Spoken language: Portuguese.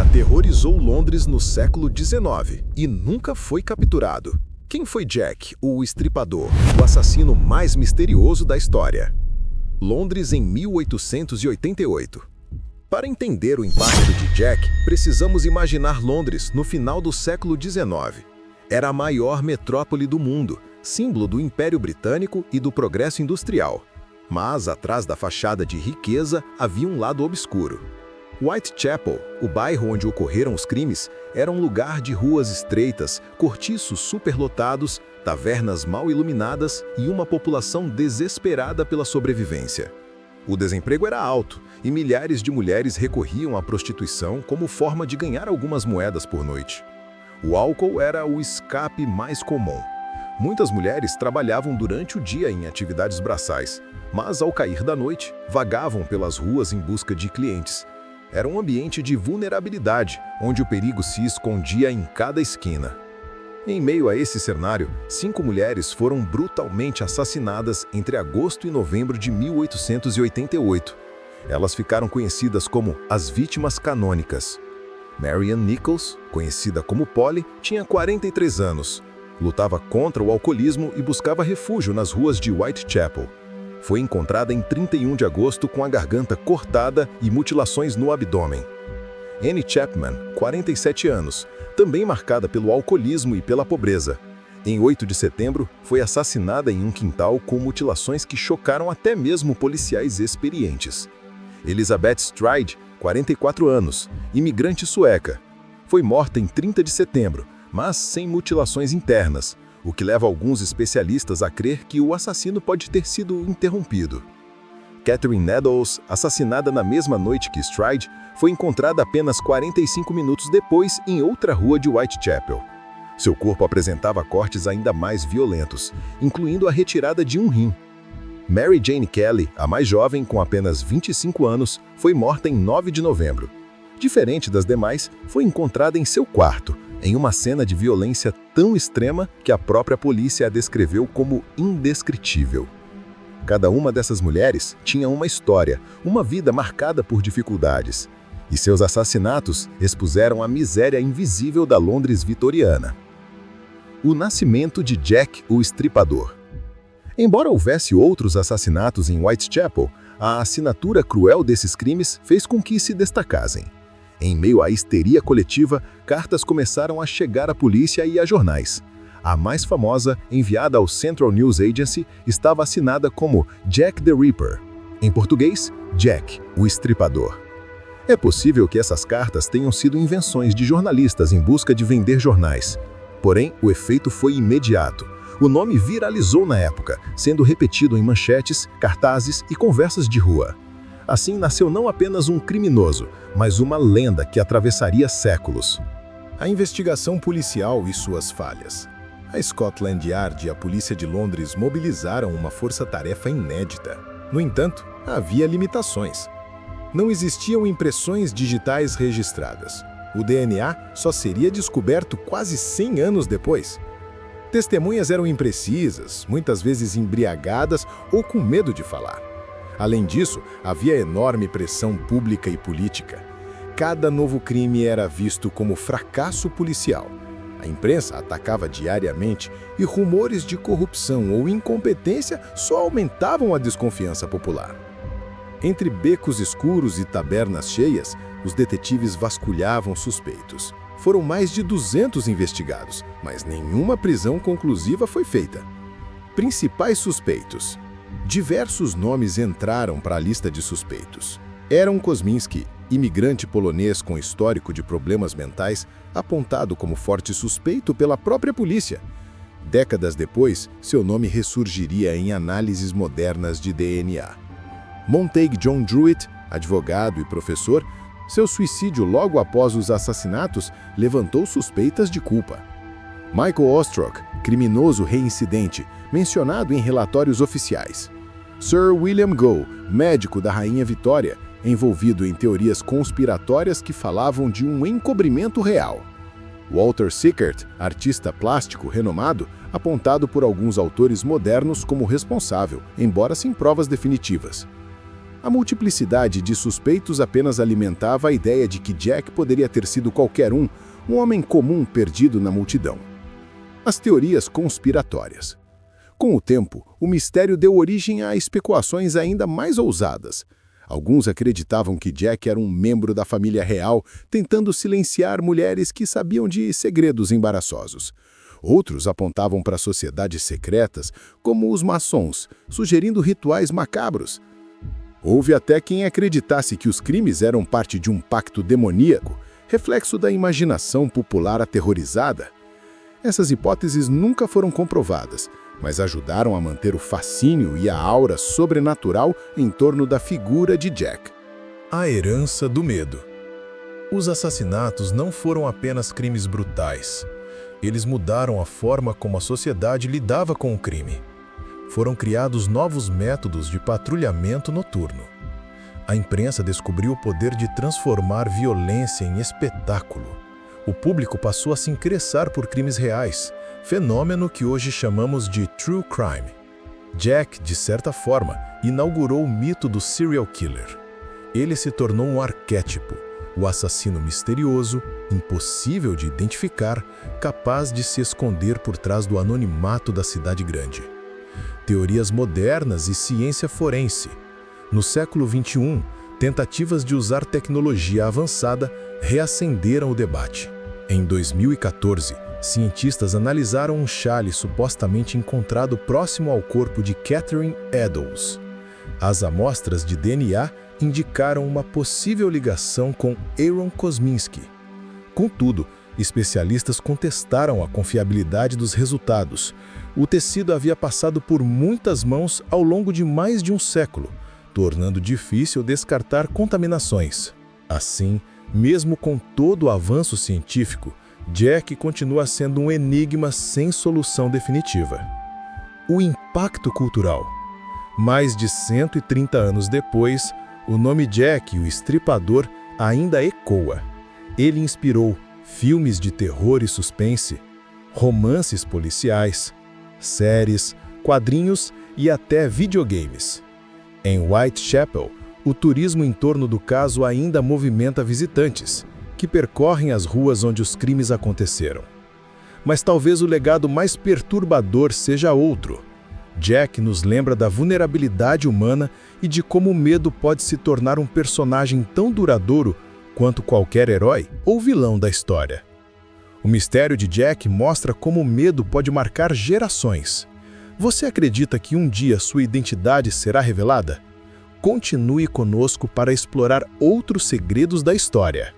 aterrorizou Londres no século XIX e nunca foi capturado. Quem foi Jack, o Estripador, o assassino mais misterioso da história? Londres em 1888. Para entender o impacto de Jack, precisamos imaginar Londres no final do século XIX. Era a maior metrópole do mundo, símbolo do Império Britânico e do progresso industrial. Mas, atrás da fachada de riqueza, havia um lado obscuro. Whitechapel, o bairro onde ocorreram os crimes, era um lugar de ruas estreitas, cortiços superlotados, tavernas mal iluminadas e uma população desesperada pela sobrevivência. O desemprego era alto e milhares de mulheres recorriam à prostituição como forma de ganhar algumas moedas por noite. O álcool era o escape mais comum. Muitas mulheres trabalhavam durante o dia em atividades braçais, mas ao cair da noite, vagavam pelas ruas em busca de clientes. Era um ambiente de vulnerabilidade, onde o perigo se escondia em cada esquina. Em meio a esse cenário, 5 mulheres foram brutalmente assassinadas entre agosto e novembro de 1888. Elas ficaram conhecidas como as vítimas canônicas. Marian Nichols, conhecida como Polly, tinha 43 anos. Lutava contra o alcoolismo e buscava refúgio nas ruas de Whitechapel. Foi encontrada em 31 de agosto com a garganta cortada e mutilações no abdômen. Annie Chapman, 47 anos, também marcada pelo alcoolismo e pela pobreza. Em 8 de setembro, foi assassinada em um quintal com mutilações que chocaram até mesmo policiais experientes. Elizabeth Stride, 44 anos, imigrante sueca. Foi morta em 30 de setembro, mas sem mutilações internas, o que leva alguns especialistas a crer que o assassino pode ter sido interrompido. Catherine Needles, assassinada na mesma noite que Stride, foi encontrada apenas 45 minutos depois em outra rua de Whitechapel. Seu corpo apresentava cortes ainda mais violentos, incluindo a retirada de um rim. Mary Jane Kelly, a mais jovem, com apenas 25 anos, foi morta em 9 de novembro. Diferente das demais, foi encontrada em seu quarto, em uma cena de violência tão extrema que a própria polícia a descreveu como indescritível. Cada uma dessas mulheres tinha uma história, uma vida marcada por dificuldades, e seus assassinatos expuseram a miséria invisível da Londres vitoriana. O nascimento de Jack, o Estripador. Embora houvesse outros assassinatos em Whitechapel, a assinatura cruel desses crimes fez com que se destacassem. Em meio à histeria coletiva, cartas começaram a chegar à polícia e a jornais. A mais famosa, enviada ao Central News Agency, estava assinada como Jack the Ripper. Em português, Jack, o Estripador. É possível que essas cartas tenham sido invenções de jornalistas em busca de vender jornais. Porém, o efeito foi imediato. O nome viralizou na época, sendo repetido em manchetes, cartazes e conversas de rua. Assim nasceu não apenas um criminoso, mas uma lenda que atravessaria séculos. A investigação policial e suas falhas. A Scotland Yard e a Polícia de Londres mobilizaram uma força-tarefa inédita. No entanto, havia limitações. Não existiam impressões digitais registradas. O DNA só seria descoberto quase 100 anos depois. Testemunhas eram imprecisas, muitas vezes embriagadas ou com medo de falar. Além disso, havia enorme pressão pública e política. Cada novo crime era visto como fracasso policial. A imprensa atacava diariamente e rumores de corrupção ou incompetência só aumentavam a desconfiança popular. Entre becos escuros e tabernas cheias, os detetives vasculhavam suspeitos. Foram mais de 200 investigados, mas nenhuma prisão conclusiva foi feita. Principais suspeitos. Diversos nomes entraram para a lista de suspeitos. Aaron Kosminski, imigrante polonês com histórico de problemas mentais, apontado como forte suspeito pela própria polícia. Décadas depois, seu nome ressurgiria em análises modernas de DNA. Montague John Druitt, advogado e professor, seu suicídio logo após os assassinatos levantou suspeitas de culpa. Michael Ostrock, criminoso reincidente, mencionado em relatórios oficiais. Sir William Gow, médico da Rainha Vitória, envolvido em teorias conspiratórias que falavam de um encobrimento real. Walter Sickert, artista plástico renomado, apontado por alguns autores modernos como responsável, embora sem provas definitivas. A multiplicidade de suspeitos apenas alimentava a ideia de que Jack poderia ter sido qualquer um homem comum perdido na multidão. As teorias conspiratórias. Com o tempo, o mistério deu origem a especulações ainda mais ousadas. Alguns acreditavam que Jack era um membro da família real, tentando silenciar mulheres que sabiam de segredos embaraçosos. Outros apontavam para sociedades secretas, como os maçons, sugerindo rituais macabros. Houve até quem acreditasse que os crimes eram parte de um pacto demoníaco, reflexo da imaginação popular aterrorizada. Essas hipóteses nunca foram comprovadas, mas ajudaram a manter o fascínio e a aura sobrenatural em torno da figura de Jack. A herança do medo. Os assassinatos não foram apenas crimes brutais. Eles mudaram a forma como a sociedade lidava com o crime. Foram criados novos métodos de patrulhamento noturno. A imprensa descobriu o poder de transformar violência em espetáculo. O público passou a se interessar por crimes reais, fenômeno que hoje chamamos de true crime. Jack, de certa forma, inaugurou o mito do serial killer. Ele se tornou um arquétipo, o assassino misterioso, impossível de identificar, capaz de se esconder por trás do anonimato da cidade grande. Teorias modernas e ciência forense. No século XXI, tentativas de usar tecnologia avançada reacenderam o debate. Em 2014, cientistas analisaram um chale supostamente encontrado próximo ao corpo de Catherine Eddowes. As amostras de DNA indicaram uma possível ligação com Aaron Kosminski. Contudo, especialistas contestaram a confiabilidade dos resultados. O tecido havia passado por muitas mãos ao longo de mais de um século, tornando difícil descartar contaminações. Assim, mesmo com todo o avanço científico, Jack continua sendo um enigma sem solução definitiva. O impacto cultural. Mais de 130 anos depois, o nome Jack, o Estripador, ainda ecoa. Ele inspirou filmes de terror e suspense, romances policiais, séries, quadrinhos e até videogames. Em Whitechapel, o turismo em torno do caso ainda movimenta visitantes, que percorrem as ruas onde os crimes aconteceram. Mas talvez o legado mais perturbador seja outro. Jack nos lembra da vulnerabilidade humana e de como o medo pode se tornar um personagem tão duradouro quanto qualquer herói ou vilão da história. O mistério de Jack mostra como o medo pode marcar gerações. Você acredita que um dia sua identidade será revelada? Continue conosco para explorar outros segredos da história.